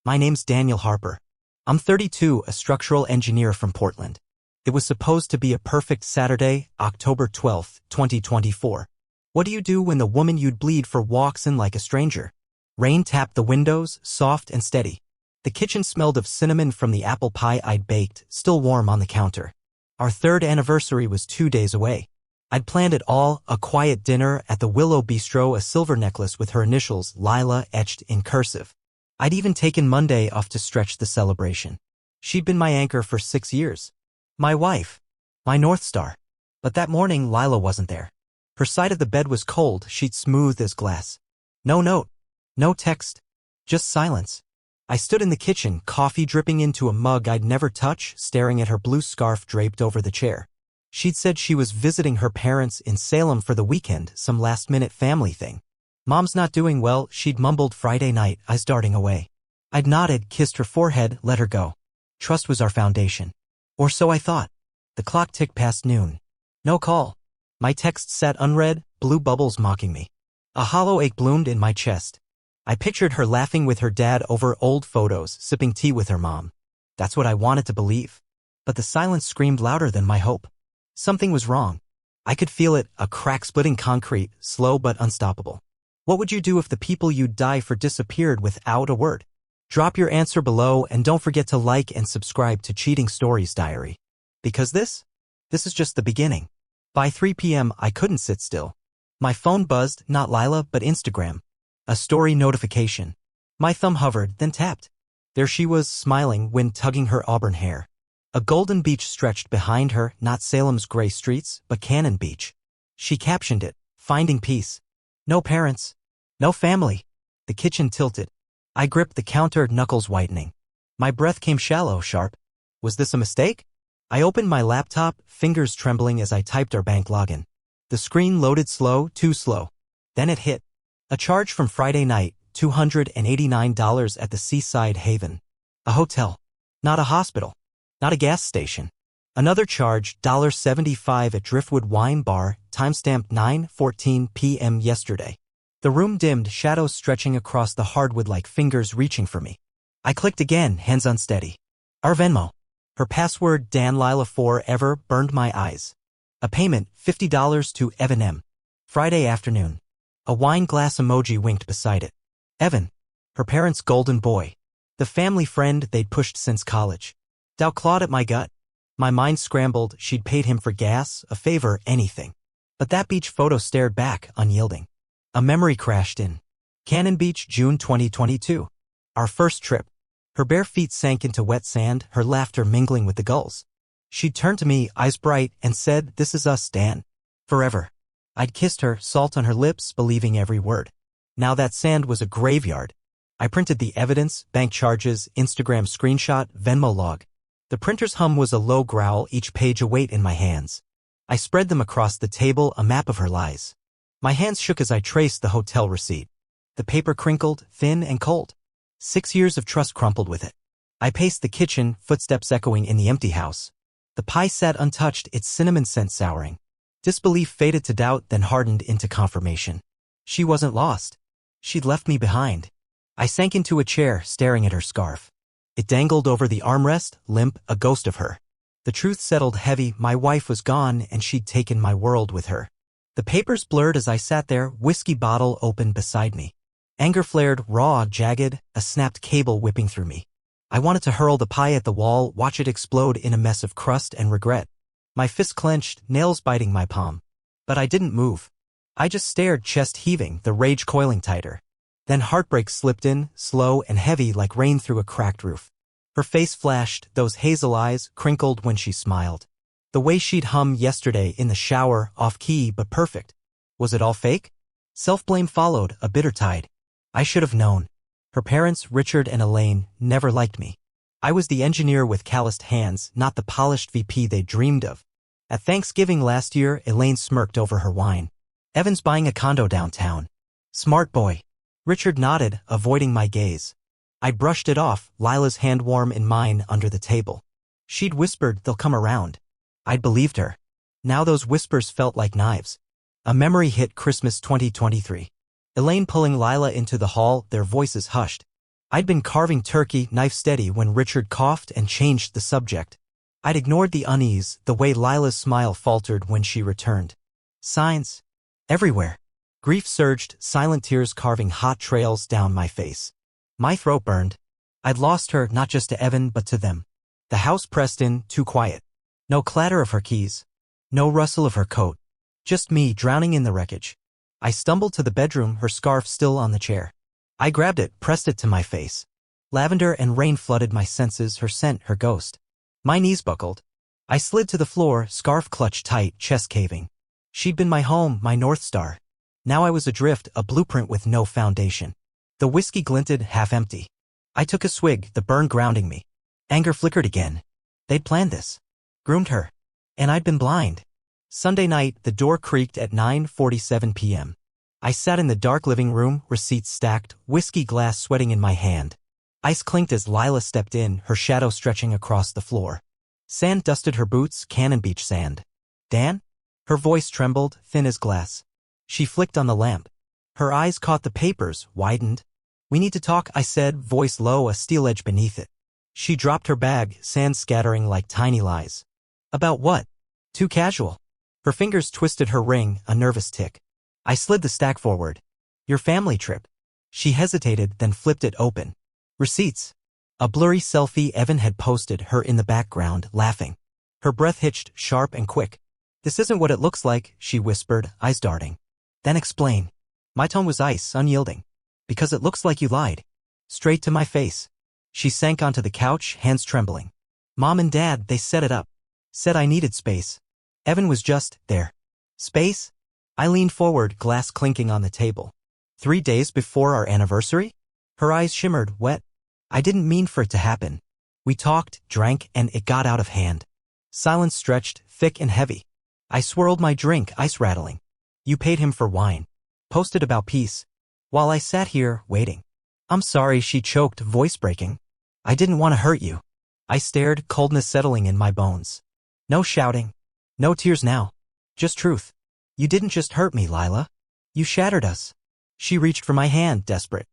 My name's Daniel Harper. I'm 32, a structural engineer from Portland. It was supposed to be a perfect Saturday, October 12, 2024. What do you do when the woman you'd bleed for walks in like a stranger? Rain tapped the windows, soft and steady. The kitchen smelled of cinnamon from the apple pie I'd baked, still warm on the counter. Our third anniversary was 2 days away. I'd planned it all, a quiet dinner at the Willow Bistro, a silver necklace with her initials, Lila, etched in cursive. I'd even taken Monday off to stretch the celebration. She'd been my anchor for 6 years. My wife. My North Star. But that morning, Lila wasn't there. Her side of the bed was cold, sheet smooth as glass. No note. No text. Just silence. I stood in the kitchen, coffee dripping into a mug I'd never touch, staring at her blue scarf draped over the chair. She'd said she was visiting her parents in Salem for the weekend, some last-minute family thing. Mom's not doing well, she'd mumbled Friday night, eyes darting away. I'd nodded, kissed her forehead, let her go. Trust was our foundation. Or so I thought. The clock ticked past noon. No call. My text sat unread, blue bubbles mocking me. A hollow ache bloomed in my chest. I pictured her laughing with her dad over old photos, sipping tea with her mom. That's what I wanted to believe. But the silence screamed louder than my hope. Something was wrong. I could feel it, a crack splitting concrete, slow but unstoppable. What would you do if the people you'd die for disappeared without a word? Drop your answer below and don't forget to like and subscribe to Cheating Stories Diary. Because this is just the beginning. By 3 p.m. I couldn't sit still. My phone buzzed, not Lila, but Instagram. A story notification. My thumb hovered, then tapped. There she was, smiling, wind tugging her auburn hair. A golden beach stretched behind her, not Salem's gray streets, but Cannon Beach. She captioned it, "Finding peace. No parents. No family." The kitchen tilted. I gripped the counter, knuckles whitening. My breath came shallow, sharp. Was this a mistake? I opened my laptop, fingers trembling as I typed our bank login. The screen loaded slow, too slow. Then it hit. A charge from Friday night, $289 at the Seaside Haven. A hotel. Not a hospital. Not a gas station. Another charge, $75 at Driftwood Wine Bar, timestamp 9:14 p.m. yesterday. The room dimmed, shadows stretching across the hardwood like fingers reaching for me. I clicked again, hands unsteady. Our Venmo. Her password, DanLila4ever, burned my eyes. A payment, $50 to Evan M. Friday afternoon. A wine glass emoji winked beside it. Evan. Her parents' golden boy. The family friend they'd pushed since college. Doubt clawed at my gut. My mind scrambled, she'd paid him for gas, a favor, anything. But that beach photo stared back, unyielding. A memory crashed in. Cannon Beach, June 2022. Our first trip. Her bare feet sank into wet sand, her laughter mingling with the gulls. She'd turned to me, eyes bright, and said, "This is us, Dan. Forever." I'd kissed her, salt on her lips, believing every word. Now that sand was a graveyard. I printed the evidence, bank charges, Instagram screenshot, Venmo log. The printer's hum was a low growl, each page a weight in my hands. I spread them across the table, a map of her lies. My hands shook as I traced the hotel receipt. The paper crinkled, thin and cold. 6 years of trust crumpled with it. I paced the kitchen, footsteps echoing in the empty house. The pie sat untouched, its cinnamon scent souring. Disbelief faded to doubt, then hardened into confirmation. She wasn't lost. She'd left me behind. I sank into a chair, staring at her scarf. It dangled over the armrest, limp, a ghost of her. The truth settled heavy, my wife was gone and she'd taken my world with her. The papers blurred as I sat there, whiskey bottle open beside me. Anger flared, raw, jagged, a snapped cable whipping through me. I wanted to hurl the pie at the wall, watch it explode in a mess of crust and regret. My fist clenched, nails biting my palm. But I didn't move. I just stared, chest heaving, the rage coiling tighter. Then heartbreak slipped in, slow and heavy like rain through a cracked roof. Her face flashed, those hazel eyes crinkled when she smiled. The way she'd hum yesterday in the shower, off-key but perfect. Was it all fake? Self-blame followed, a bitter tide. I should have known. Her parents, Richard and Elaine, never liked me. I was the engineer with calloused hands, not the polished VP they dreamed of. At Thanksgiving last year, Elaine smirked over her wine. Evan's buying a condo downtown. Smart boy. Richard nodded, avoiding my gaze. I brushed it off, Lila's hand warm in mine under the table. She'd whispered, "They'll come around." I'd believed her. Now those whispers felt like knives. A memory hit, Christmas 2023. Elaine pulling Lila into the hall, their voices hushed. I'd been carving turkey, knife steady, when Richard coughed and changed the subject. I'd ignored the unease, the way Lila's smile faltered when she returned. Signs. Everywhere. Grief surged, silent tears carving hot trails down my face. My throat burned. I'd lost her, not just to Evan but to them. The house pressed in, too quiet. No clatter of her keys. No rustle of her coat. Just me drowning in the wreckage. I stumbled to the bedroom, her scarf still on the chair. I grabbed it, pressed it to my face. Lavender and rain flooded my senses, her scent, her ghost. My knees buckled. I slid to the floor, scarf clutched tight, chest caving. She'd been my home, my North Star. Now I was adrift, a blueprint with no foundation. The whiskey glinted, half empty. I took a swig, the burn grounding me. Anger flickered again. They'd planned this. Groomed her. And I'd been blind. Sunday night, the door creaked at 9:47 p.m. I sat in the dark living room, receipts stacked, whiskey glass sweating in my hand. Ice clinked as Lila stepped in, her shadow stretching across the floor. Sand dusted her boots, Cannon Beach sand. Dan? Her voice trembled, thin as glass. She flicked on the lamp. Her eyes caught the papers, widened. We need to talk, I said, voice low, a steel edge beneath it. She dropped her bag, sand scattering like tiny lies. About what? Too casual. Her fingers twisted her ring, a nervous tick. I slid the stack forward. Your family trip. She hesitated, then flipped it open. Receipts. A blurry selfie Evan had posted, her in the background, laughing. Her breath hitched, sharp and quick. This isn't what it looks like, she whispered, eyes darting. Then explain. My tone was ice, unyielding. Because it looks like you lied. Straight to my face. She sank onto the couch, hands trembling. Mom and Dad, they set it up. Said I needed space. Evan was just there. Space? I leaned forward, glass clinking on the table. 3 days before our anniversary? Her eyes shimmered, wet. I didn't mean for it to happen. We talked, drank, and it got out of hand. Silence stretched, thick and heavy. I swirled my drink, ice rattling. You paid him for wine. Posted about peace. While I sat here, waiting. I'm sorry, she choked, voice breaking. I didn't want to hurt you. I stared, coldness settling in my bones. No shouting. No tears now. Just truth. You didn't just hurt me, Lila. You shattered us. She reached for my hand, desperate.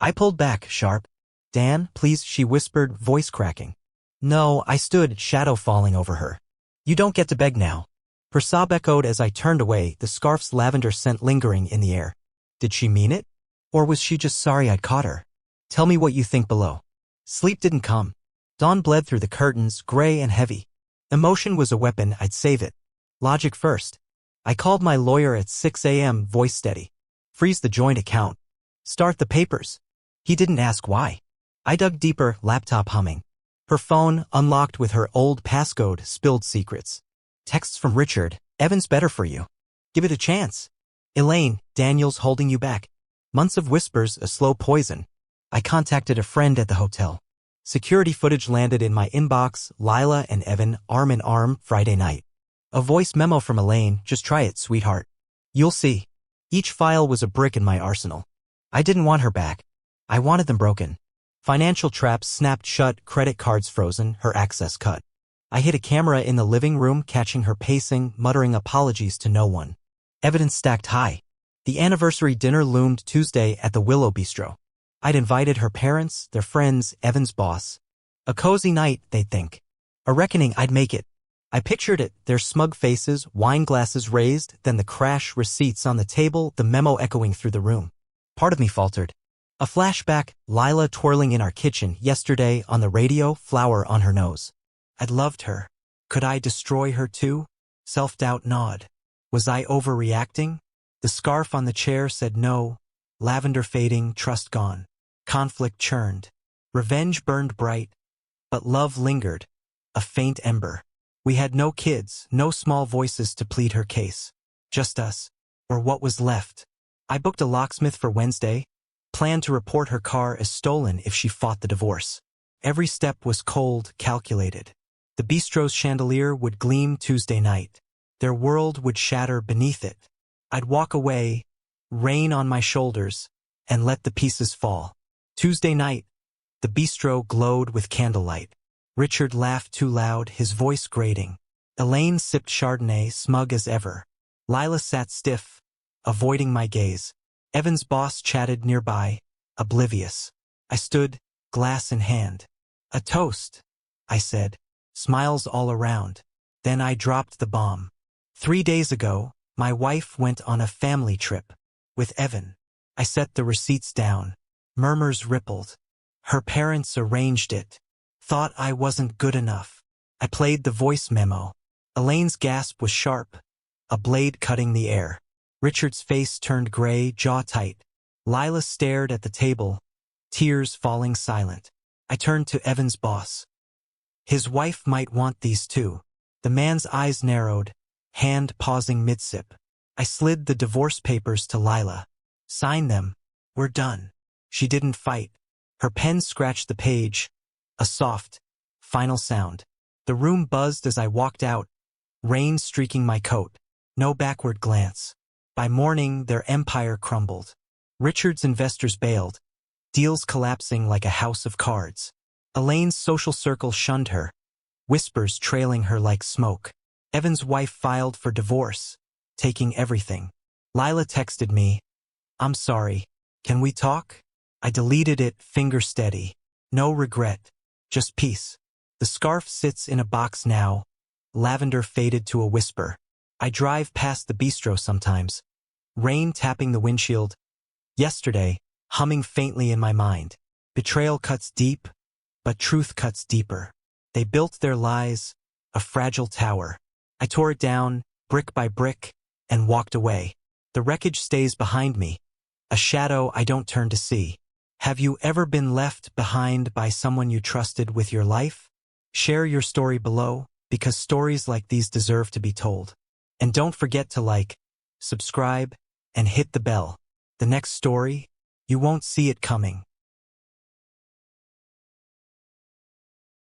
I pulled back, sharp. Dan, please, she whispered, voice cracking. No, I stood, shadow falling over her. You don't get to beg now. Her sob echoed as I turned away, the scarf's lavender scent lingering in the air. Did she mean it? Or was she just sorry I'd caught her? Tell me what you think below. Sleep didn't come. Dawn bled through the curtains, gray and heavy. Emotion was a weapon, I'd save it. Logic first. I called my lawyer at 6 a.m., voice steady. Freeze the joint account. Start the papers. He didn't ask why. I dug deeper, laptop humming. Her phone, unlocked with her old passcode, spilled secrets. Texts from Richard, Evan's better for you. Give it a chance. Elaine, Daniel's holding you back. Months of whispers, a slow poison. I contacted a friend at the hotel. Security footage landed in my inbox, Lila and Evan, arm in arm, Friday night. A voice memo from Elaine, just try it, sweetheart. You'll see. Each file was a brick in my arsenal. I didn't want her back. I wanted them broken. Financial traps snapped shut, credit cards frozen, her access cut. I hid a camera in the living room, catching her pacing, muttering apologies to no one. Evidence stacked high. The anniversary dinner loomed Tuesday at the Willow Bistro. I'd invited her parents, their friends, Evan's boss. A cozy night, they'd think. A reckoning, I'd make it. I pictured it, their smug faces, wine glasses raised, then the crash, receipts on the table, the memo echoing through the room. Part of me faltered. A flashback, Lila twirling in our kitchen yesterday on the radio, flower on her nose. I'd loved her. Could I destroy her too? Self-doubt gnawed. Was I overreacting? The scarf on the chair said no. Lavender fading, trust gone. Conflict churned. Revenge burned bright. But love lingered. A faint ember. We had no kids, no small voices to plead her case. Just us. Or what was left. I booked a locksmith for Wednesday. Planned to report her car as stolen if she fought the divorce. Every step was cold, calculated. The bistro's chandelier would gleam Tuesday night. Their world would shatter beneath it. I'd walk away, rain on my shoulders, and let the pieces fall. Tuesday night, the bistro glowed with candlelight. Richard laughed too loud, his voice grating. Elaine sipped Chardonnay, smug as ever. Lila sat stiff, avoiding my gaze. Evan's boss chatted nearby, oblivious. I stood, glass in hand. A toast, I said. Smiles all around. Then I dropped the bomb. 3 days ago, my wife went on a family trip with Evan. I set the receipts down. Murmurs rippled. Her parents arranged it. Thought I wasn't good enough. I played the voice memo. Elaine's gasp was sharp, a blade cutting the air. Richard's face turned gray, jaw tight. Lila stared at the table, tears falling silent. I turned to Evan's boss. His wife might want these too. The man's eyes narrowed, hand pausing mid-sip. I slid the divorce papers to Lila. Sign them. We're done. She didn't fight. Her pen scratched the page. A soft, final sound. The room buzzed as I walked out, rain streaking my coat. No backward glance. By morning, their empire crumbled. Richard's investors bailed, deals collapsing like a house of cards. Elaine's social circle shunned her, whispers trailing her like smoke. Evan's wife filed for divorce, taking everything. Lila texted me, "I'm sorry. Can we talk?" I deleted it, finger steady. No regret, just peace. The scarf sits in a box now, lavender faded to a whisper. I drive past the bistro sometimes, rain tapping the windshield. Yesterday, humming faintly in my mind. Betrayal cuts deep, but truth cuts deeper. They built their lies, a fragile tower. I tore it down, brick by brick, and walked away. The wreckage stays behind me, a shadow I don't turn to see. Have you ever been left behind by someone you trusted with your life? Share your story below, because stories like these deserve to be told. And don't forget to like, subscribe, and hit the bell. The next story, you won't see it coming.